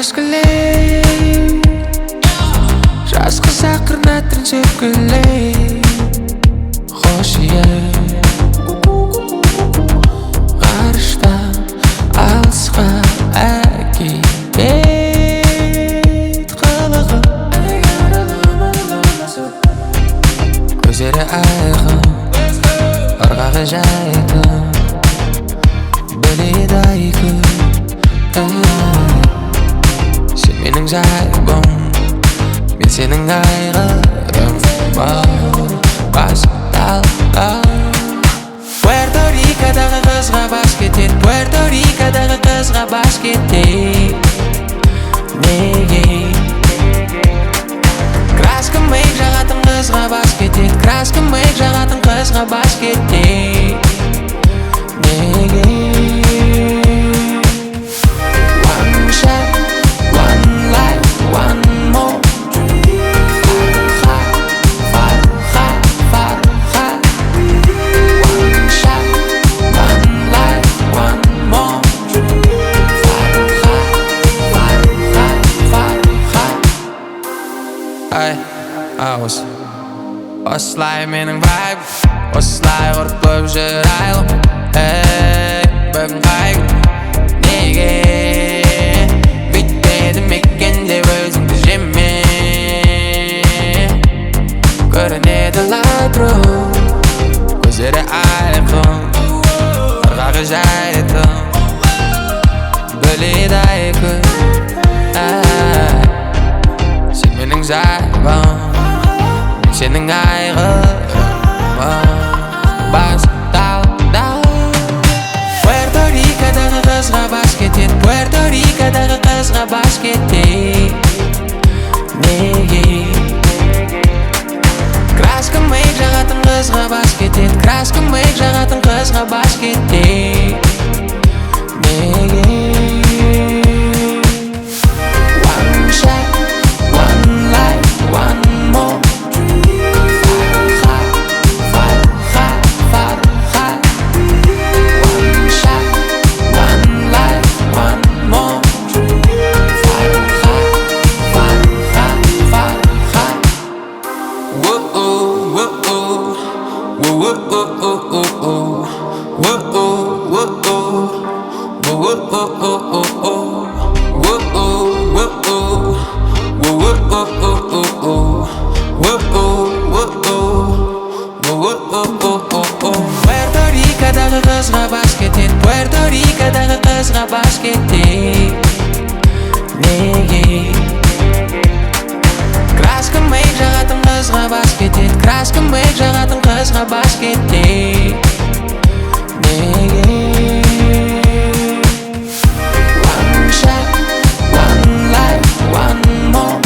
Aşkıley Жазғы сақырнаттың сөпкілей Хош ие Ғарыштан алысқа әкет қылығы Көздері айқын ырғағы жайқын біледі айқын Сен менің жайбым мен сенің айғырым басталға Пуэрто Рикодағы қызға бас кетеді Пуэрто Рикодағы қызға бас кетеді Неге Краска мейк жағатын қызға бас кетеді Краска мейк жағатын қызға бас кетеді Неге Осылай менің вайб Осылай құрып көп жүр айлым Бүгін қайғым Неге бүйтпедім екен деп өзіңді жеме Көрінеді лайтру Көздері айқын ырғағы жайқын біледі айқын Сен менің жайбым Сенің айғырым басталда Пуэрто Рикодағы қызға бас кетеді Пуэрто Рикодағы қызға бас кетеді Неге Краска мейк жағатын қызға бас кетеді Краска мейк жағатын қызға бас кетеді Неге One shot, one life, one more Пуэрто Рикодағы қызға бас кетеді Пуэрто Рикодағы қызға бас кетеді Неге Краска мейк жағатын қызға бас кетеді Краска мейк жағатын қызға бас кетеді Неге One shot, one life, one more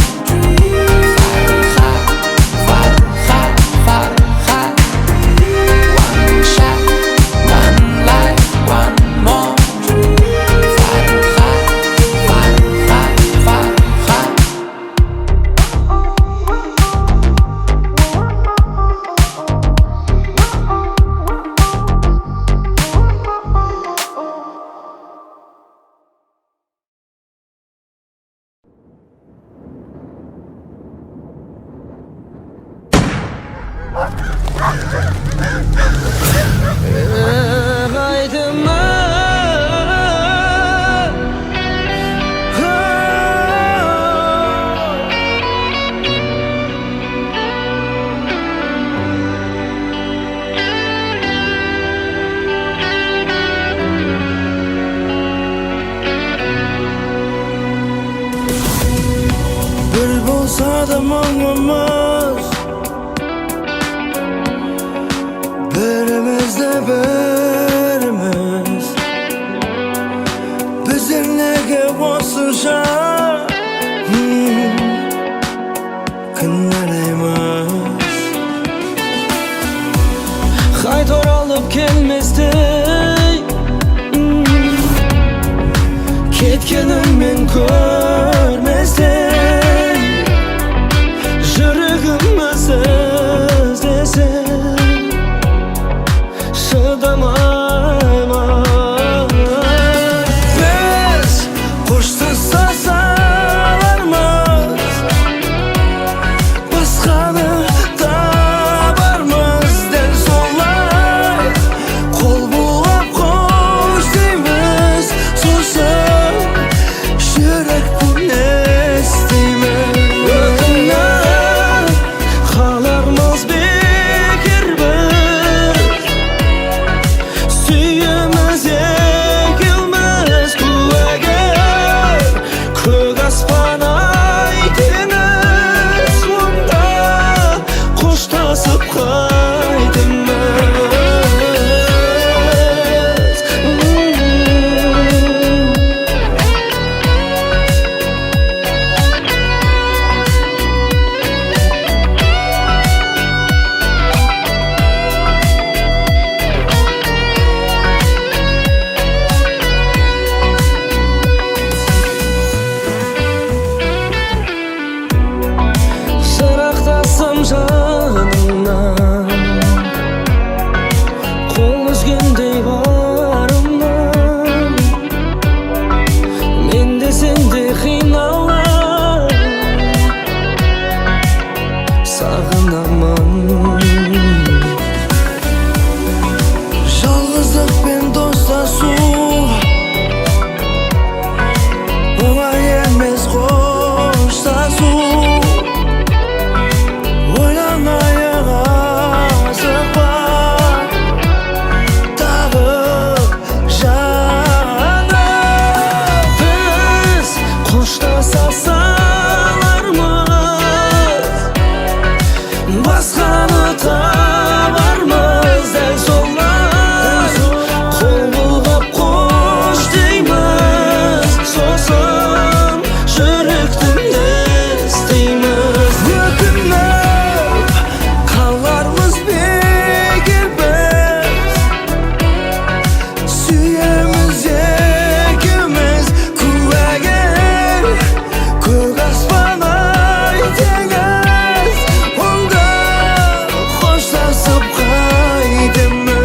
Bir bolsa da mağmamız Birimiz de birimiz Bizim nege bosuşa Kınlarayımız Haytor alıp gelmezdi Ketkenim men görmezdi Jürgümüzüz desem Şıdamayman Biz koştuşsa Жырақтасам жанымнан, қол үзгендей барымнан, мен де сенде қиналам, сағынамын. Жалғыздықпен достасу оңай емес, қоштасу. Ойланайық асықпа тағы жаным. Біз қоштаса салармыз, басқаны табармыз. Дәл солай қол бұлғап қош дейміз, сосын жүректің естейміз. Өкініп қалармыз бекер біз, сүйеміз екеуміз. Куәгер көк аспан ай теңіз, онда қоштасып қайтеміз.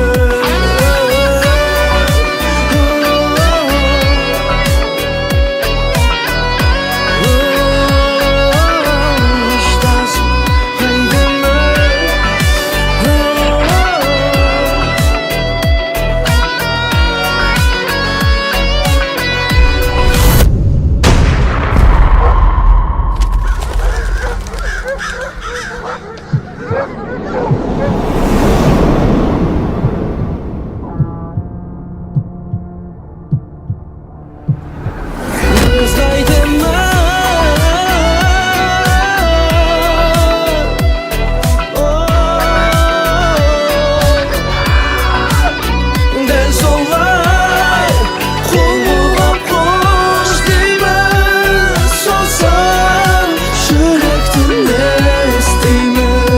Дәл солай қол бұлғап қош дейміз, сосын жүректің естейміз.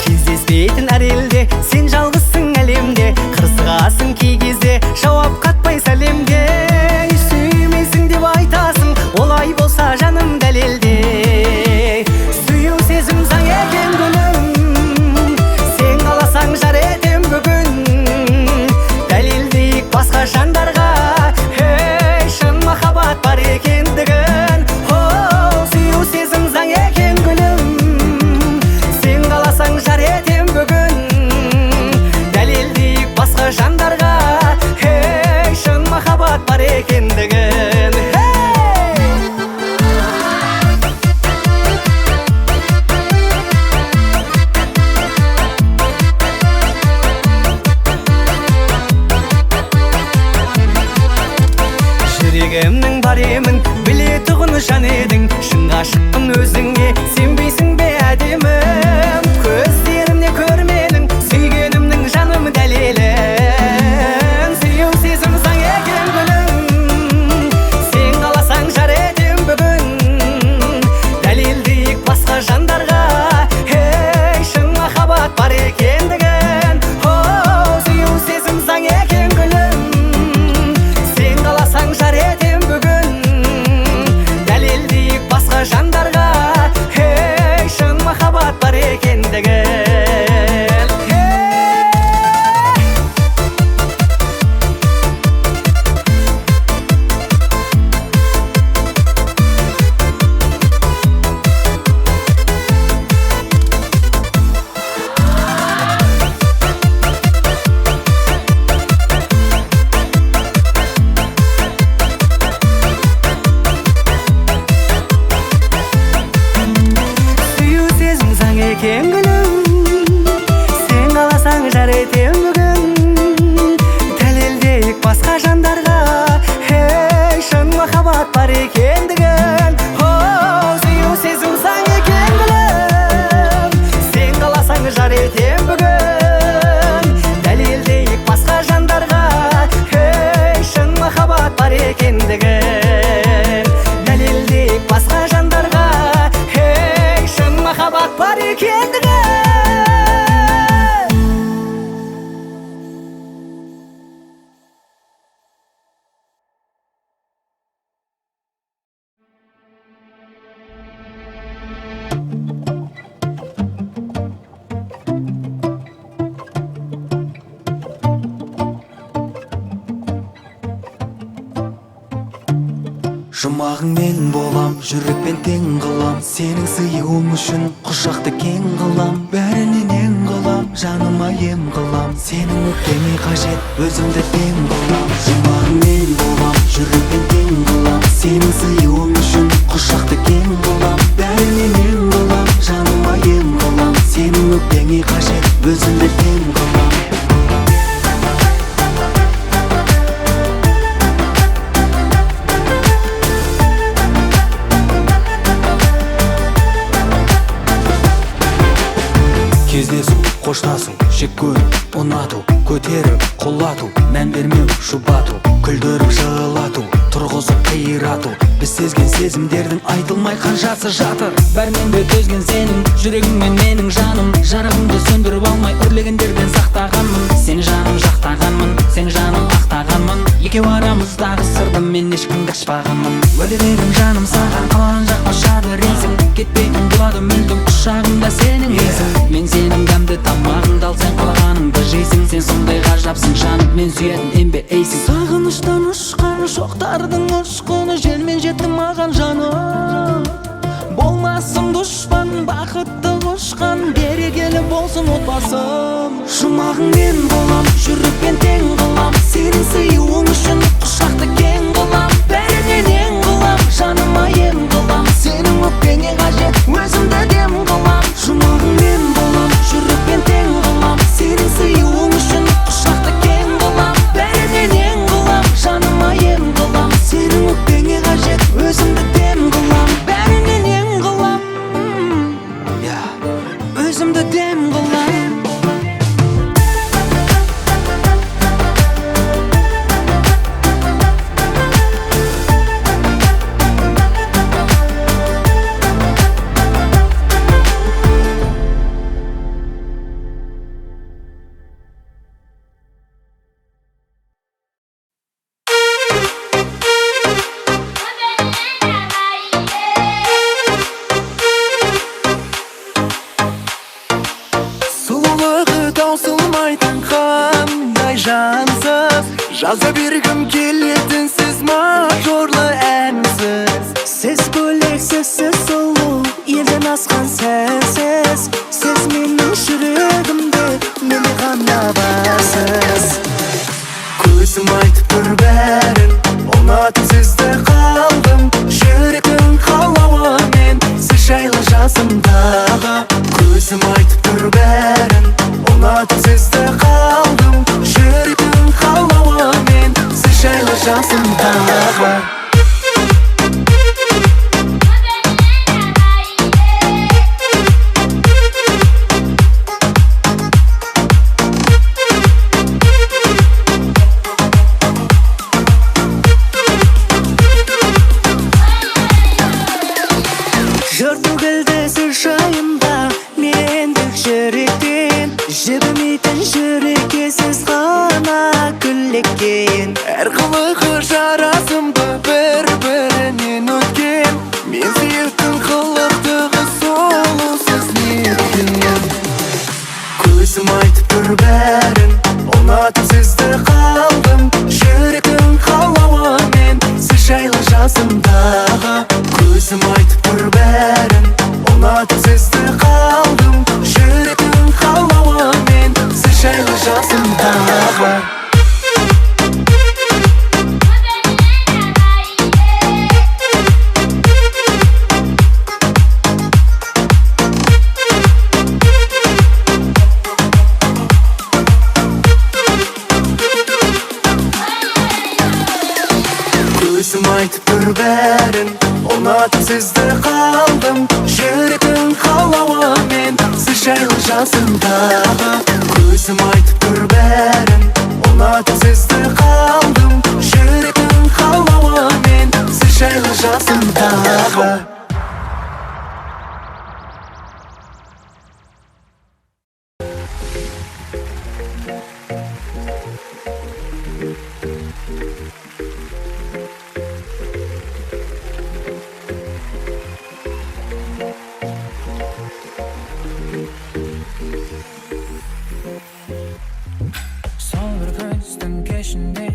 Кездеспейтін әр елде сен жалғызсың әлемде, қырсығасың кей кезде жауап қатпай сәлемге. Сүймейсің деп айтасың, олай болса жаным дәлелде. Сүю сезім заң екен гүлім, сен қаласаң жар етем бүгін. Дәлелдейік басқа жандарға, шын махаббат бар екендігін. Сүю сезім заң екен гүлім, сен қаласаң жар етем бүгін. Дәлелдейік басқа жандарға, шын махаббат бар екендігін. Жүрегімнің бар емін білетұғын жан едің, шын ғашықпын өзіңе, сенбейсің бе әдемім. Көздерімне көрменің, сүйгенімнің жаным дәлелін. Сүю сезім заң екен гүлім, сен қаласаң жар етем бүгін. Дәлелдейік басқа жандарға, шын махаббат бар екендігін. Сүю сезім заң екен гүлім, сен қаласаң жар етем бүгін. Дәлелдейік басқа жандарға, шын махаббат бар екен. экен күнүм. Сен кааласаң жар этем бүгүн. Далилдейик башка жандарга, эй, шын махаббат бар экендигин. Сүйүү сезим саң экен гүлүм. Сен кааласаң жар этем бүгүн. Далилдейик башка жандарга, эй, шын махаббат бар экендигин. Далилдейик башка жандарга, эй, шын махаббат бар экендигин. Жұмағың мен болам, жүрекпен тең қылам. Сенің сыйуың үшін құшақты кең қылам. Бәрінен ең қылам, жаныма ем қылам. Сенің өкпеңе қажет, өзімді тең қылам. Жұмағың мен болам, жүрекпен тең қылам. Сенің сыйуың үшін құшақты кең қылам. Бәрінен ең қылам, жаныма ем қылам. Сенің өкпеңе қажет, өзімді тең қылам. Кездесу, қоштасу, жек көру, ұнату, көтеріп, құлату, мән бермеу, жұбату, күлдіріп, жылату, тұрғызып, қирату. Біз сезген сезімдердің айтылмай қаншасы жатыр. Бәрінен төзген сенің жүрегің мен менің жаным. Жарығымды сөндіріп алмай үрлегендерден сақтағанмын. Сен жаным жақтағанмын, сен жаным ақтағанмын. Екеу арамыздағы сырды мен ешкімді ашпағанмын. Уәде бердім жаным саған, қалаған жаққа ұшады рейсің. Кетпейтін болады мүлдім құшағымда сенің ізің. Мен сенің дәмді тамағыңды ал, сен қалағаныңды жейсің. Сен сондай ғажапсың жаным, мен сүйетін ембейсің. Сағыныштан ұшқан шоқтардың ұшқыны, желмен жетті маған жаным. Болмасын дұшпан, бақытты құшқан, берекелі болсын отбасым. Жұмағың мен болам, жүрекпен тең қылам. Сенің сыйуың үшін құшақты кең қылам. Бәрінен ең қылам, жаныма ем қылам. Сенің өкпеңе қажет, өзімді дем қылам. Жұмағың мен болам, жүрекпен тең қылам. Сенің сыйуың үшін құшақты кең қылам. Бәрінен ең қылам, жаныма ем қылам. Сенің өкпеңе қажет, өзімді дем қылам. Бәрінен ең қылам, өзімді дем қылам. Жаза бергім келетін сіз мажорлы әнсіз. Сіз бөлек, сіз сұлу, елден асқан сәнсіз. Сіз менің жүрегімді, мені ғана басыз. Көзім айтып тұр бәрін, ұнатып сізді қалдым. Жүректің қалауымен, сіз жайлы жасымдағы. Көзім айтып тұр бәрін, ұнатып сізді қалдым. Жүректің қалауымен, сіз жайлы жасымдағы. Әр қылығы жарасымды бір-бірінен өткен. Мен сүйіктің қылықтығы сұлусыз неткен. Көзім айтып тұр бәрін, ұнатып сізді қалдым. Жүректің қалауымен, сіз жайлы жасымдағы. Көзім айтып тұр бәрін, ұнатып сізді қалдым. Жүректің қалауымен, сіз жайлы жасымдағы. бәрін ұнатып сізді қалдым. Жүректің қалауымен сіз жайлы жасымдағы. Көзім айтып тұр бәрін ұнатып сізді қалдым. Жүректің қалауымен сіз жайлы жасымдағы. Сол бір көздің кешінде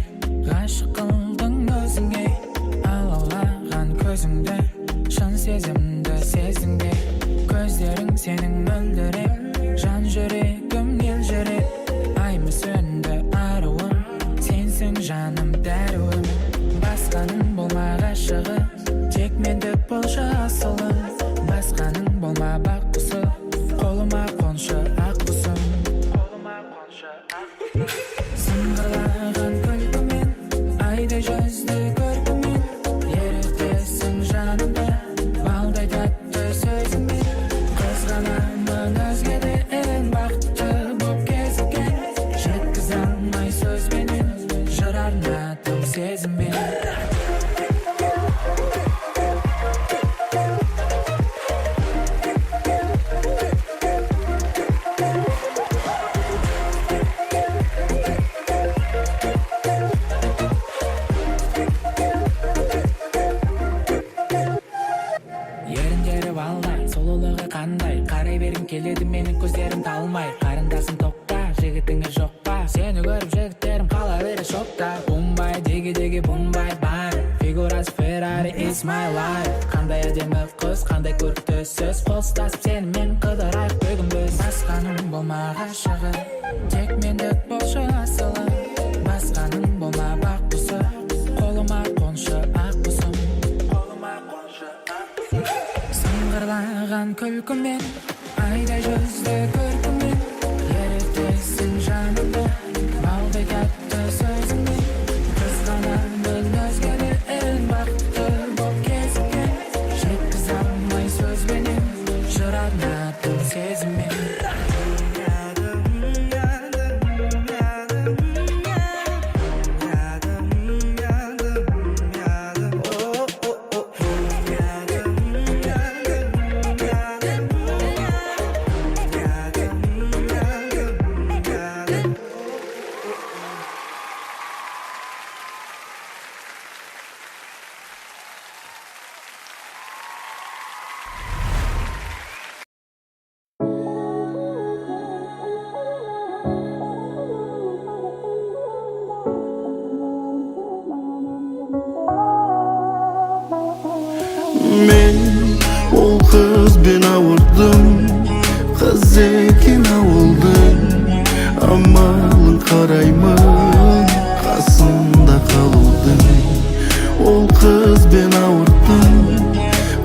ғашық қылдың өзіңе. Алаулаған көзіңді шын сезімді сездің бе? Көздерің сенің мөлдіреп, жан жүрегім елжіреп. Аймы сөнді аруым, сенсің жаным дәруім. Басқаның болма ғашығы, тек мендік болшы асылым. Басқаның болма бақ құсы, қолыма қоншы ақ құсым. Сыңғырлаған күлкімен, айдай жүзді көркімен, ерітесің жанымды балдай тәтті сөзіңмен. Қызғанамын өзгеден бақытты боп кезіккен, жеткізе алмай сөзбенен, жыр арнадым сезіммен. Еріндері балдай, сұлулығы қандай, қарай бергім келеді менің көздерім талмай. Қарындасым топта, жігітіңе жоқ па? Сені көріп жігіттерім қала бере шокта. Бумбай, деге бумбай бар, фигурасы Ferrari is my life. Қандай әдемі қыз, қандай көрікті сөз, қол ұстасып сенімен қыдырайық бүгін біз. Басқаның болма ғашығы, тек мендік болшы асылы. Басқаның болма бақ құсы, қолыма қоншы ақ құсым. Сыңғырлаған күлкімен, айдай жүзді көркімен, ерітесің жанымды балдай тәтті сөзіңмен. Қызғанамын өзгеден бақытты боп кезіккен, жеткізе алмай сөзбенен, жыр арнадым сезіммен. Men ol kızben avırdım, kız ekin avıldın. Amalın karayman, kasında kalırdın. Ol kızben avırdım,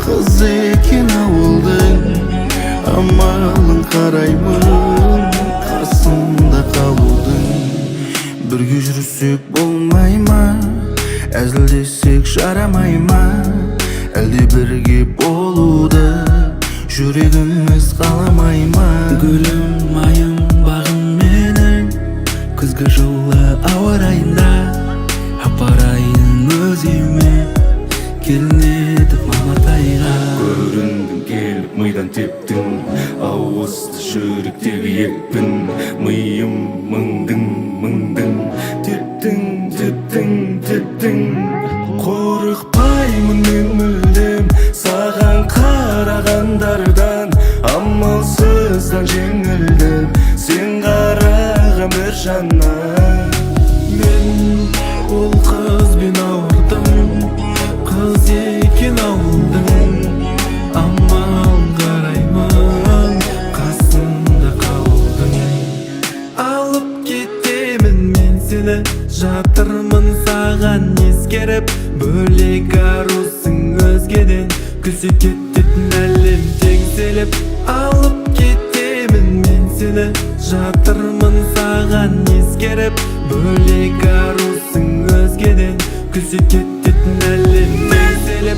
kız ekin avıldın. Amalın karayman, kasında kalırdın. Bir gücrüsük bulmayma, əzildesek jaramayma. Әлде бірге болуды жүрегіміз қаламайма. Гүлім, айым, бағым менің күзгі жылы ауа райында апарайын өзіме келін етіп маматайға. Көріндім келіп мидан тептің, ауызды жүректегі екпін. Миым мыңдың, тептің. Қорықпаймын мен мүлдем саған қарағандардан. Амалсыздан жеңілдім сен қараған бір жаннан. Мен ол қызбен ауырдым, қыз екен ауылдың. Амалын қараймын, қасында қалудың. Алып кетемін мен сені, жатырмын саған ескеріп. Бөлек арусың өзгеден, күлсе кететін әлем теңселіп. Алып кетемін мен сені, жатырмын саған ескеріп. Бөлек арусың өзгеден, күлсе кететін әлем теңселіп.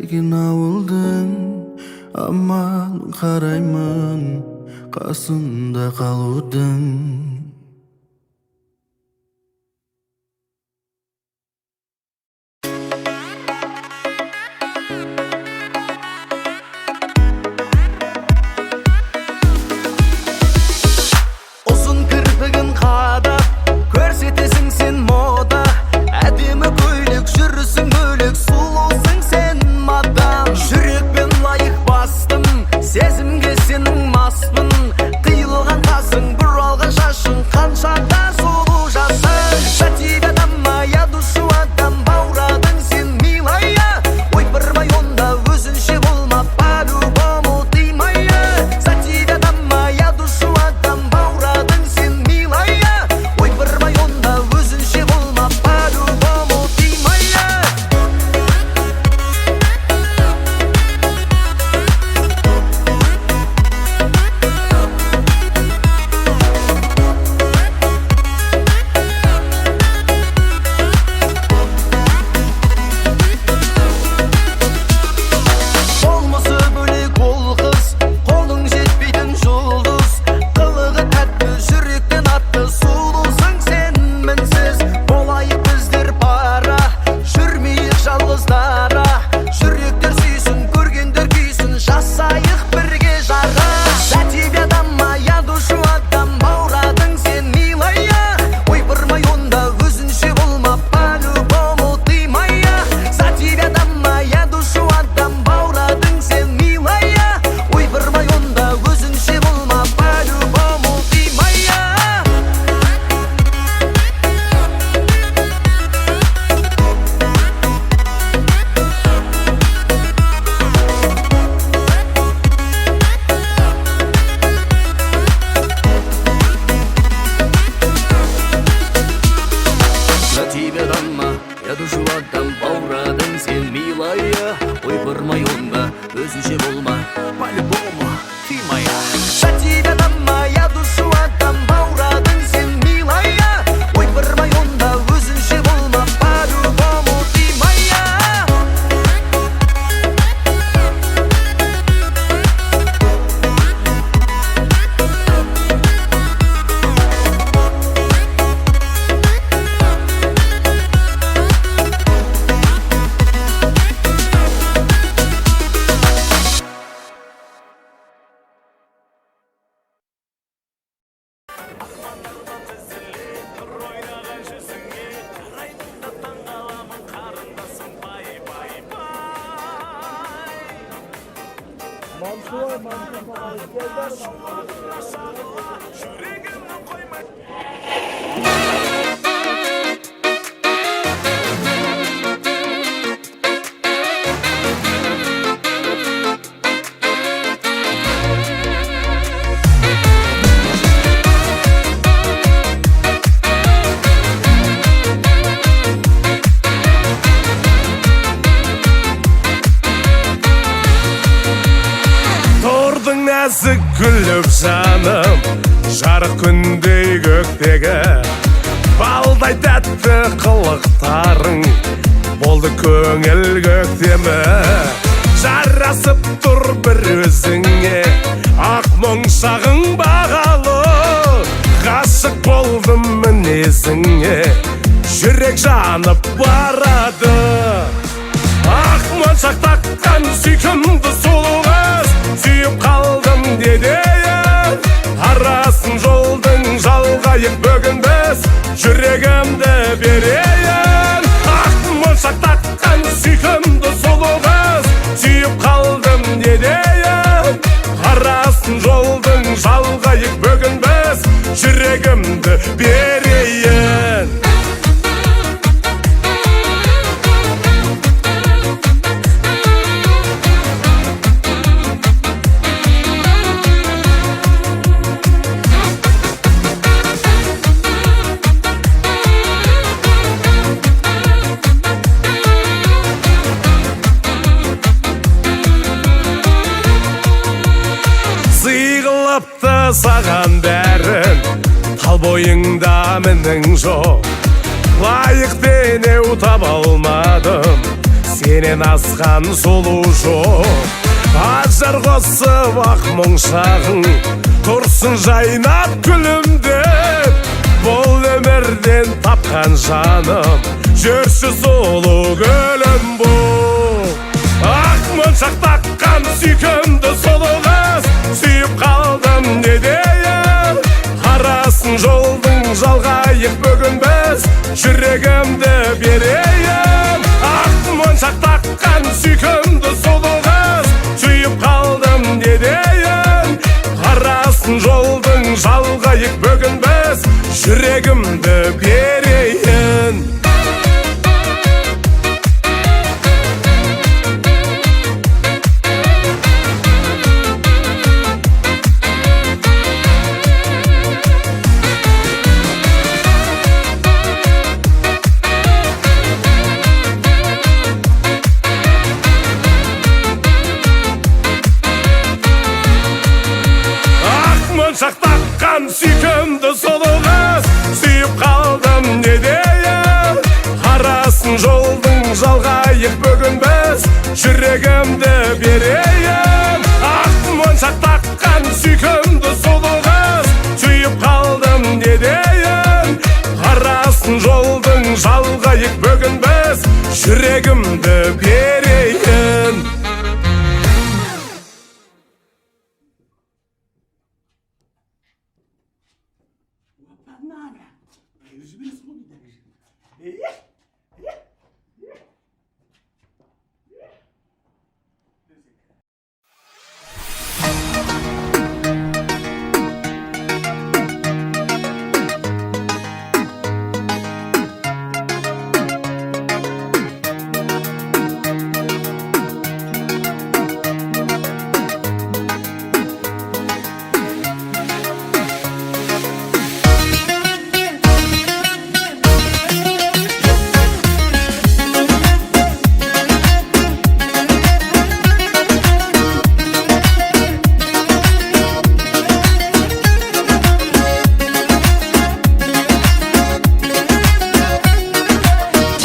келген ауылдың амалын қараймын қасында қалудың. Ұзын кірпігін қадап көрсетесің сен мода, әдемі көйлек жүрісің бөлек, сұлусың сен мадам. Жүрекпен лайық бастым, сезімге сенің маспын, қиылған қасың, бұралған шашың, қанша да сұлу жасың. За тебя дам, моя душу отдам, бауырадың сен милая, ойпырмай онда өзінше болма, по-любому ты моя. За тебя дам, моя душу отдам, бауырадың сен милая, ойпырмай онда өзінше болма, по-любому ты моя. Болмысы бөлек ол қыз, қолың жетпейтін жұлдыз, қылығы тәтті, жүректен атты, сұлусың сен мінсіз. Болайық біздер пара, жүрмейік жалғыз дара, жүректер сүйсін, көргендер күйсін, жасайық бірге жара. За тебя дам, моя душу отдам, бауырадың сен милая, ойпырмай онда өзінше болма, по-любому ты моя. За тебя дам, моя душу отдам, бауырадың сен милая, ойпырмай онда өзінше болма, по-любому ты моя. За тебя дам, я душу отдам, бауырадың сен милая, ойпырмай онда өзінше болма, по-любому ты моя. За тебя дам, моя душу отдам, бауырадың сен милая, ойпырмай онда өзінше болма, по-любому ты моя. Тордың нәзік күліп жаным, жарық күндей көктегі, балдай тәтті қылықтарың болды көңіл көктемі. Жарасып тұр бір өзіңе, ақ мұңшағың бағалы, ғашық болдым мінезіңе, жүрек жанып барады. Ақ моншақ таққан сүйкімді сұлу қыз, сүйіп қалдым дедейін. Арасын жолдың жалғайық бүгін біз, жүрегімді берейін. Ақ моншақ таққан сүйкімді сұлу қыз, сүйіп қалдым дедейін. Арасын жолдың жалғайық бүгін біз, жүрегімді берейін. Саған бәрін, тал бойыңда мінің жоқ, лайық денеу таба алмадым, сенен асқан сұлу жоқ. Ажар қосып ақ мұң шағың тұрсын жайнап күлімдеп. Бұл өмірден тапқан жаным жүрші сұлу гүлім бұл. Ақ моншақ таққан сүйкімді сұлу қыз, сүйіп қалдым не дейін. Қарасын жолдың жалғайық бүгін біз, жүрегімді берейін. Ақ моншақ таққан сүйкімді сұлу қыз, сүйіп қалдым не дейін. Қарасын жолдың жалғайық бүгін біз, жүрегімді берейін. Моншақ таққан сүйкімді сұлу қыз, сүйіп қалдым не дейін. Қарасын жолдың жалғайық бүгін біз, жүрегімді берейін. Ақ моншақ таққан сүйкімді сұлу қыз, сүйіп қалдым не дейін. Қарасын жолдың жалғайық бүгін біз, жүрегімді берейін.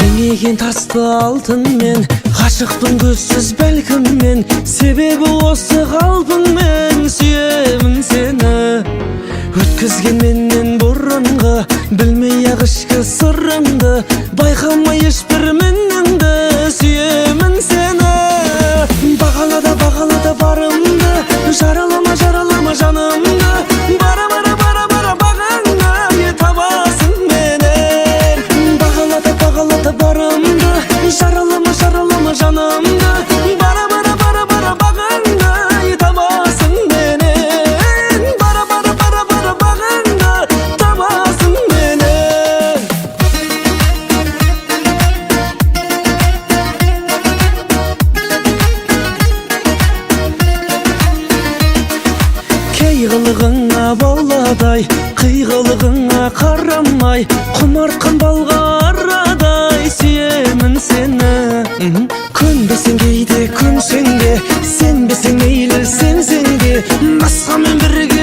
Теңеген тасты алтынмен, ғашықпын көзсіз бәлкім мен. Себебі осы қалпыңмен сүйемін сені. Өткізген менен бұрынғы, білмей ақ ішкі сырымды, байқамай ешбір мініңді сүйемін сені. Бағалада барымды, жаралама жанымды. Бара бағаңа табасың менен. Бағалада барымды, жаралама жанымды. Бара бағаңа табасың менен. Бара бағаңа табасың менен. Кей қылығыңа баладай, қиғылығыңа қарамай, құмартқан балға арадай сүйемін сені. Көнбесең кейде көнсең де, сенбесең мейлі сенсең де, басқамен бірге